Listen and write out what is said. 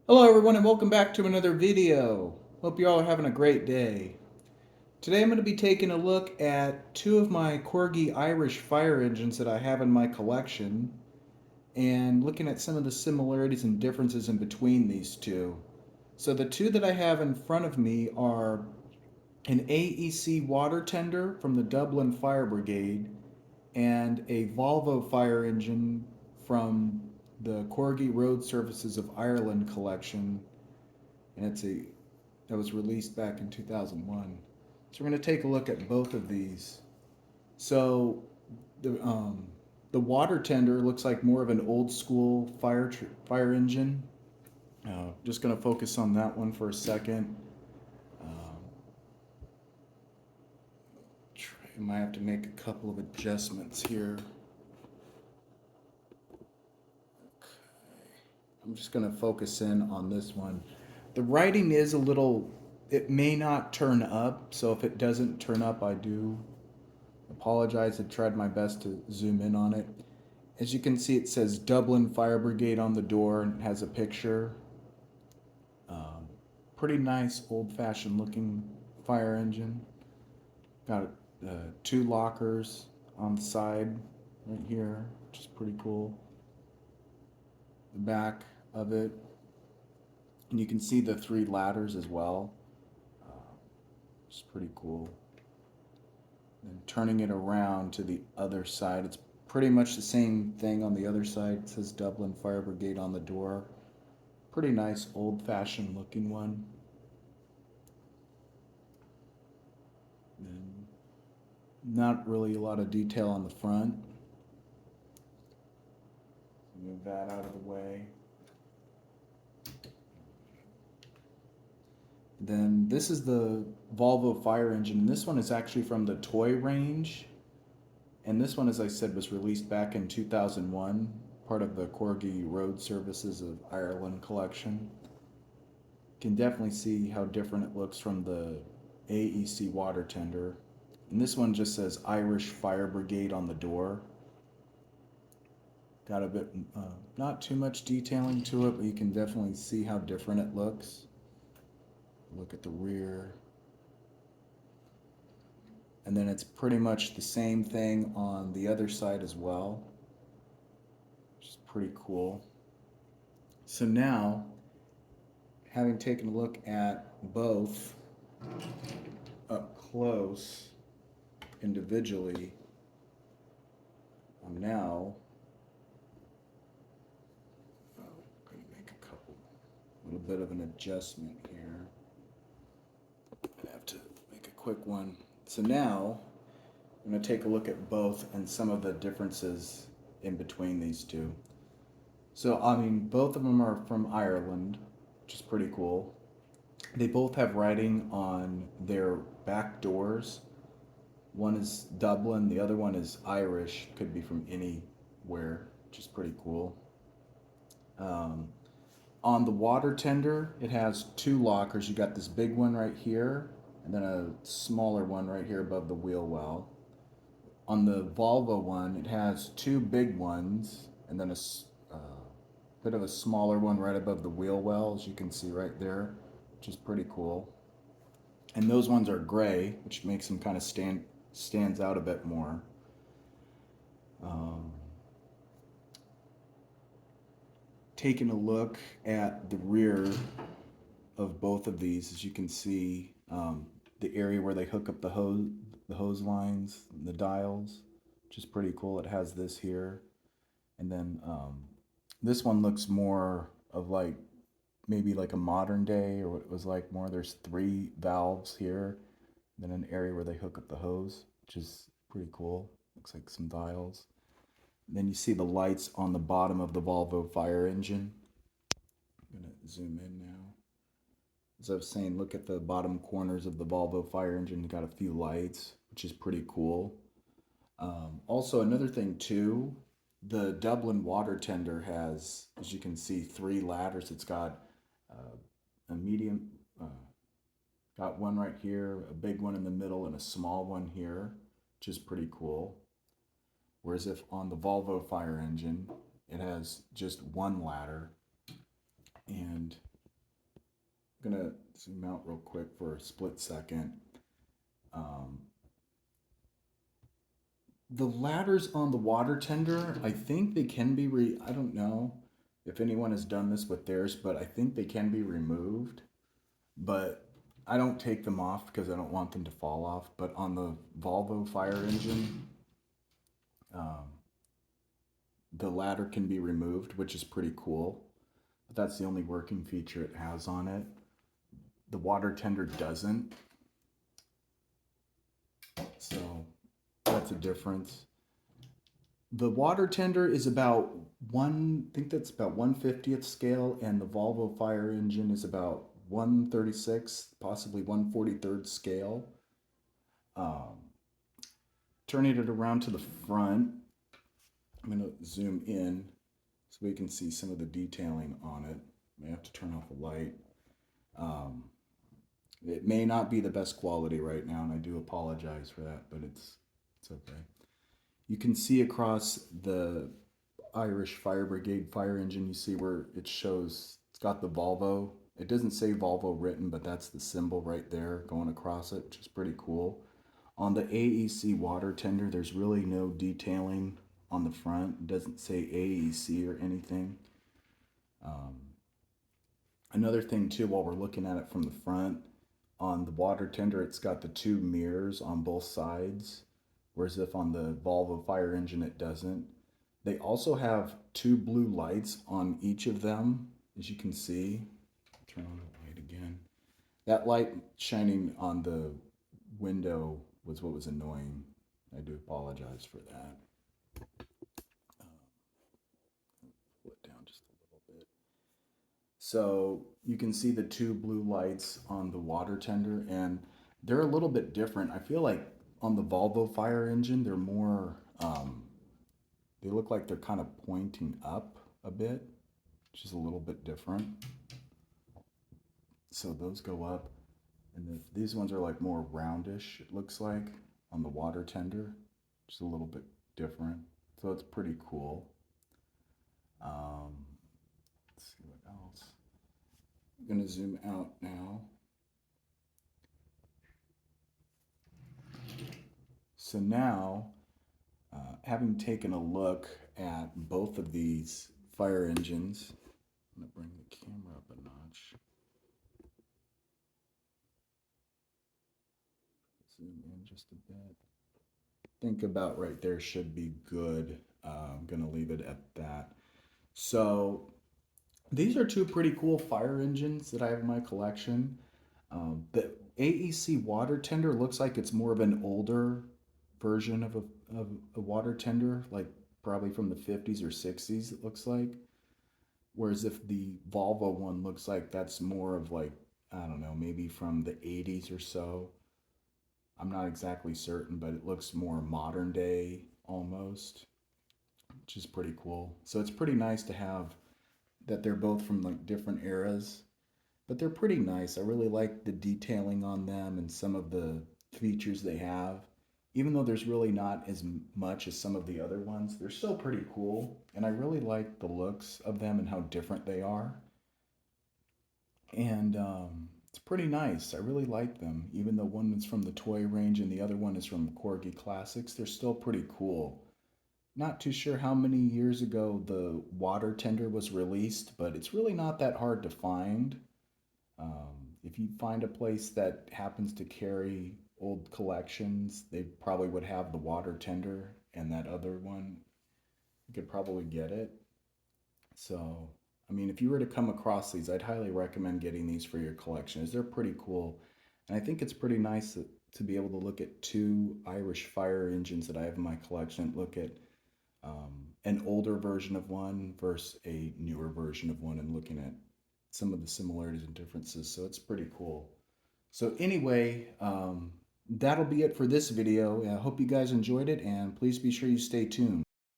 Hello everyone and welcome back to another video. Hope you all are having a great day. Today I'm going to be taking a look at two of my Corgi Irish fire engines that I have in my collection and looking at some of the similarities and differences in between these two. So the two that I have in front of me are an AEC water tender from the Dublin Fire Brigade and a Volvo fire engine from the Corgi Road Services of Ireland collection, and it's a that was released back in 2001. So we're going to take a look at both of these. So the um, the water tender looks like more of an old school fire engine. Just going to focus on that one for a second. Um, I might have to make a couple of adjustments here. I'm just going to focus in on this one. The writing is a little, it may not turn up, so if it doesn't turn up, I do apologize. I tried my best to zoom in on it. As you can see, it says Dublin Fire Brigade on the door and it has a picture. Um, Pretty nice, old-fashioned looking fire engine. Got two lockers on the side right here, which is pretty cool. The back of it, and you can see the three ladders as well. Which is pretty cool. And turning it around to the other side, it's pretty much the same thing on the other side. It says Dublin Fire Brigade on the door. Pretty nice old-fashioned looking one. And not really a lot of detail on the front. Move that out of the way. Then this is the Volvo fire engine. This one is actually from the toy range. And this one, as I said, was released back in 2001, part of the Corgi Road Services of Ireland collection. You can definitely see how different it looks from the AEC water tender. And this one just says Irish Fire Brigade on the door. Got a bit, not too much detailing to it, but you can definitely see how different it looks. Look at the rear. And then it's pretty much the same thing on the other side as well, which is pretty cool. So now, having taken a look at both up close individually, I'm now going to make a little bit of an adjustment here. I have to make a quick one. So now I'm going to take a look at both and some of the differences in between these two. So, I mean, both of them are from Ireland, which is pretty cool. They both have writing on their back doors. One is Dublin, the other one is Irish, could be from anywhere, which is pretty cool. Um, on the water tender, it has two lockers. You got this big one right here, and then a smaller one right here above the wheel well. On the Volvo one, it has two big ones, and then a bit of a smaller one right above the wheel well, as you can see right there, which is pretty cool. And those ones are gray, which makes them kind of stands out a bit more. Um, Taking a look at the rear of both of these, as you can see, the area where they hook up the hose lines, the dials, which is pretty cool. It has this here, and then this one looks more of like maybe like a modern day, or what it was like more. There's three valves here, and then an area where they hook up the hose, which is pretty cool. Looks like some dials. And then you see the lights on the bottom of the Volvo fire engine. I'm gonna zoom in now. As I was saying, look at the bottom corners of the Volvo fire engine. Got a few lights, which is pretty cool. Also, another thing too, the Dublin water tender has, as you can see, three ladders. It's got a medium, got one right here, a big one in the middle, and a small one here, which is pretty cool. Whereas if on the Volvo fire engine, it has just one ladder, and gonna zoom out real quick for a split second. The ladders on the water tender, I think they can be I don't know if anyone has done this with theirs, but I think they can be removed. But I don't take them off because I don't want them to fall off. But on the Volvo fire engine, the ladder can be removed, which is pretty cool. But that's the only working feature it has on it. The water tender doesn't. So that's a difference. The water tender is about I think that's about 1/50th scale, and the Volvo fire engine is about 1/36, possibly 1/43rd scale. Turning it around to the front, I'm going to zoom in so we can see some of the detailing on it. May have to turn off the light. It may not be the best quality right now, and I do apologize for that, but it's okay. You can see across the Irish Fire Brigade fire engine, you see where it shows, it's got the Volvo. It doesn't say Volvo written, but that's the symbol right there going across it, which is pretty cool. On the AEC water tender, there's really no detailing on the front. It doesn't say AEC or anything. Another thing too, while we're looking at it from the front, on the water tender, it's got the two mirrors on both sides, whereas if on the Volvo fire engine, it doesn't. They also have two blue lights on each of them, as you can see. Turn on the light again. That light shining on the window was what was annoying. I do apologize for that. Pull it down just a little bit. So you can see the two blue lights on the water tender, and they're a little bit different. I feel like on the Volvo fire engine, they're more, they look like they're kind of pointing up a bit, which is a little bit different. So those go up. And these ones are like more roundish, it looks like, on the water tender, just a little bit different. So it's pretty cool. Let's see what else. I'm going to zoom out now. So now, having taken a look at both of these fire engines, I'm going to bring the camera up a notch. Zoom in just a bit. Think about right there should be good. I'm going to leave it at that. So these are two pretty cool fire engines that I have in my collection. The AEC water tender looks like it's more of an older version of a water tender, like probably from the 50s or 60s, it looks like. Whereas if the Volvo one looks like that's more of like, I don't know, maybe from the 80s or so. I'm not exactly certain, but it looks more modern day almost, which is pretty cool. So it's pretty nice to have that they're both from like different eras, but they're pretty nice. I really like the detailing on them and some of the features they have. Even though there's really not as much as some of the other ones, they're still pretty cool. And I really like the looks of them and how different they are. And it's pretty nice. I really like them. Even though one is from the toy range and the other one is from Corgi Classics, they're still pretty cool. Not too sure how many years ago the water tender was released, but it's really not that hard to find. If you find a place that happens to carry old collections, they probably would have the water tender and that other one. You could probably get it. So, I mean, if you were to come across these, I'd highly recommend getting these for your collections. They're pretty cool. And I think it's pretty nice to be able to look at two Irish fire engines that I have in my collection. Look at an older version of one versus a newer version of one and looking at some of the similarities and differences. So it's pretty cool. So anyway, that'll be it for this video. I hope you guys enjoyed it, and please be sure you stay tuned.